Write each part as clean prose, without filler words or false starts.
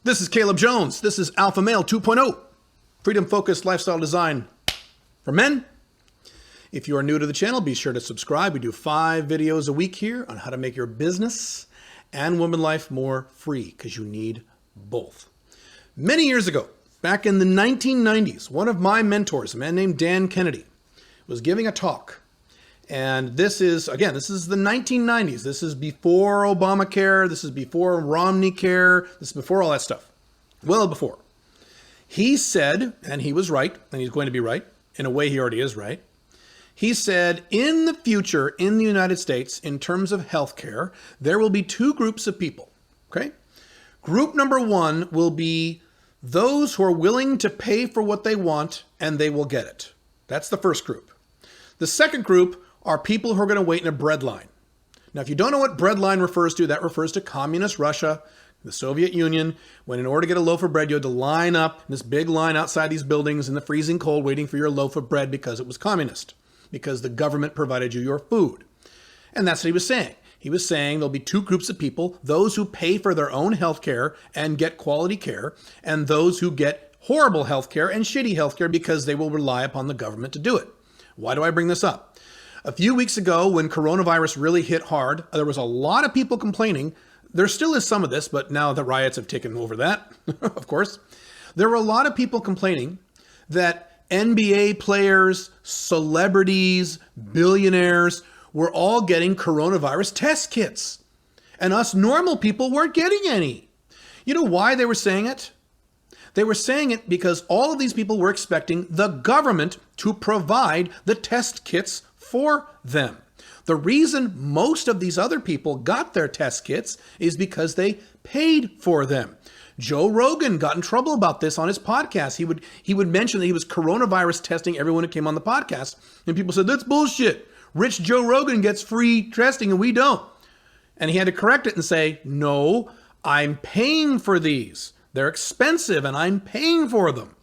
This is Caleb Jones. This is Alpha Male 2.0, freedom-focused lifestyle design for men. If you are new to the channel, be sure to subscribe. We do 5 videos a week here on how to make your business and woman life more free, because you need both. Many years ago, back in the 1990s, one of my mentors, a man named Dan Kennedy, was giving a talk. And this is the 1990s. This is before Obamacare. This is before Romney Care. This is before all that stuff. Well before. He said, and he was right, and he's going to be right, in a way he already is right. He said, in the future, in the United States, in terms of healthcare, there will be 2 groups of people, okay? Group number 1 will be those who are willing to pay for what they want, and they will get it. That's the first group. The second group are people who are going to wait in a bread line. Now, if you don't know what bread line refers to, that refers to communist Russia, the Soviet Union, when in order to get a loaf of bread, you had to line up in this big line outside these buildings in the freezing cold waiting for your loaf of bread because it was communist, because the government provided you your food. And that's what he was saying. He was saying there'll be 2 groups of people, those who pay for their own health care and get quality care, and those who get horrible health care and shitty health care because they will rely upon the government to do it. Why do I bring this up? A few weeks ago, when coronavirus really hit hard, there was a lot of people complaining. There still is some of this, but now the riots have taken over that, of course. There were a lot of people complaining that NBA players, celebrities, billionaires were all getting coronavirus test kits, and us normal people weren't getting any. You know why they were saying it? They were saying it because all of these people were expecting the government to provide the test kits for them. The reason most of these other people got their test kits is because they paid for them. Joe Rogan got in trouble about this on his podcast. He would mention that he was coronavirus testing everyone who came on the podcast, and people said, that's bullshit. Rich Joe Rogan gets free testing and we don't. And he had to correct it and say, no, I'm paying for these. They're expensive and I'm paying for them.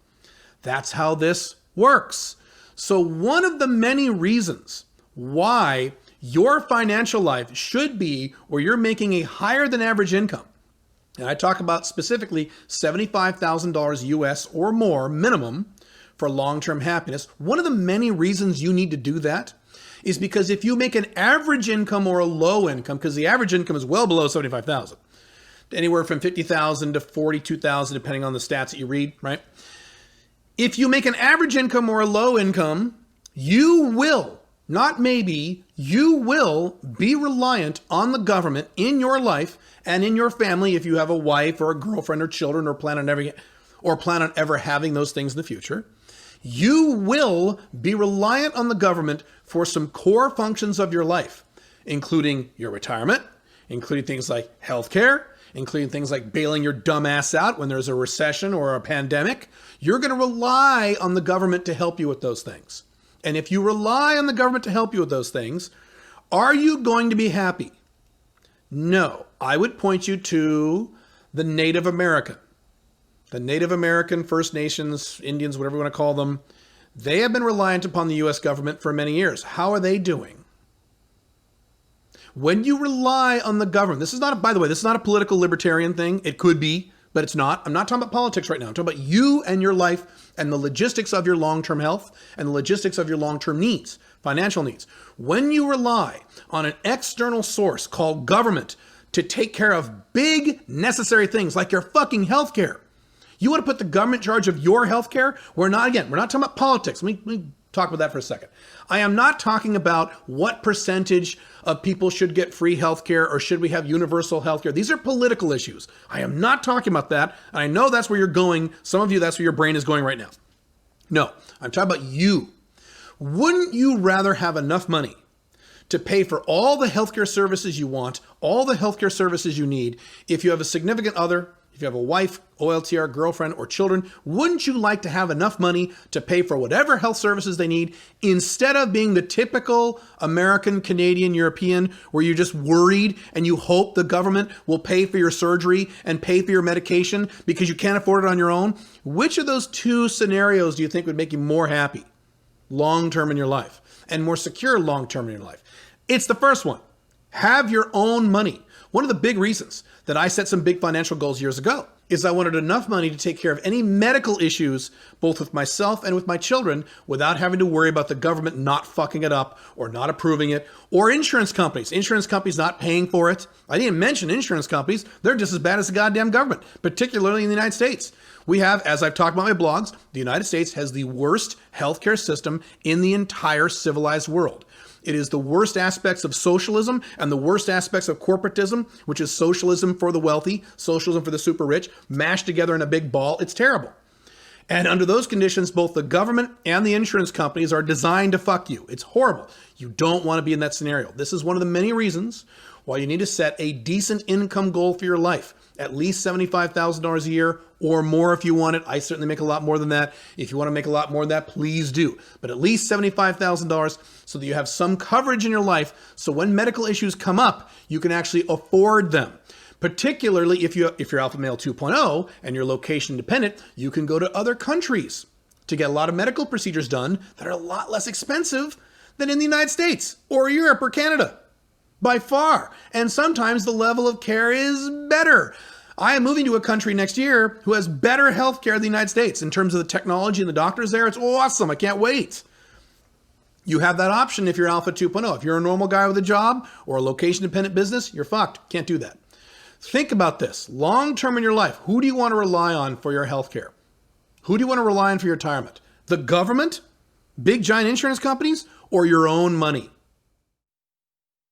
That's how this works. So one of the many reasons why your financial life should be where you're making a higher than average income, and I talk about specifically $75,000 US or more minimum for long-term happiness, one of the many reasons you need to do that is because if you make an average income or a low income, because the average income is well below 75,000, anywhere from 50,000 to 42,000, depending on the stats that you read, right? If you make an average income or a low income, you will, not maybe, you will be reliant on the government in your life and in your family if you have a wife or a girlfriend or children or plan on ever having those things in the future. You will be reliant on the government for some core functions of your life, including your retirement, including things like healthcare, including things like bailing your dumb ass out when there's a recession or a pandemic. You're going to rely on the government to help you with those things. And if you rely on the government to help you with those things, are you going to be happy? No. I would point you to the Native American. The Native American, First Nations, Indians, whatever you want to call them, they have been reliant upon the U.S. government for many years. How are they doing? When you rely on the government, this is not, by the way, this is not a political libertarian thing. It could be, but it's not. I'm not talking about politics right now. I'm talking about you and your life and the logistics of your long-term health and the logistics of your long-term needs, financial needs. When you rely on an external source called government to take care of big necessary things like your fucking healthcare, you want to put the government in charge of your healthcare? We're not talking about politics. Let me talk about that for a second. I am not talking about what percentage of people should get free healthcare or should we have universal healthcare. These are political issues. I am not talking about that. And I know that's where you're going. Some of you, that's where your brain is going right now. No, I'm talking about you. Wouldn't you rather have enough money to pay for all the healthcare services you want, all the healthcare services you need, if you have a significant other, if you have a wife, OLTR, girlfriend, or children? Wouldn't you like to have enough money to pay for whatever health services they need instead of being the typical American, Canadian, European, where you're just worried and you hope the government will pay for your surgery and pay for your medication because you can't afford it on your own? Which of those 2 scenarios do you think would make you more happy long-term in your life and more secure long-term in your life? It's the first one. Have your own money. One of the big reasons that I set some big financial goals years ago is I wanted enough money to take care of any medical issues, both with myself and with my children, without having to worry about the government not fucking it up or not approving it, or insurance companies not paying for it. I didn't mention insurance companies. They're just as bad as the goddamn government, particularly in the United States. We have, as I've talked about in my blogs, the United States has the worst healthcare system in the entire civilized world. It is the worst aspects of socialism and the worst aspects of corporatism, which is socialism for the wealthy, socialism for the super rich, mashed together in a big ball. It's terrible. And under those conditions, both the government and the insurance companies are designed to fuck you. It's horrible. You don't want to be in that scenario. This is one of the many reasons why you need to set a decent income goal for your life. At least $75,000 a year or more if you want it. I certainly make a lot more than that. If you want to make a lot more than that, please do. But at least $75,000 so that you have some coverage in your life so when medical issues come up, you can actually afford them. Particularly if you're Alpha Male 2.0 and you're location dependent, you can go to other countries to get a lot of medical procedures done that are a lot less expensive than in the United States or Europe or Canada. By far. And sometimes the level of care is better. I am moving to a country next year who has better health care than the United States in terms of the technology and the doctors there. It's awesome. I can't wait. You have that option if you're Alpha 2.0. If you're a normal guy with a job or a location-dependent business, you're fucked. Can't do that. Think about this. Long-term in your life, who do you want to rely on for your health care? Who do you want to rely on for your retirement? The government? Big giant insurance companies? Or your own money?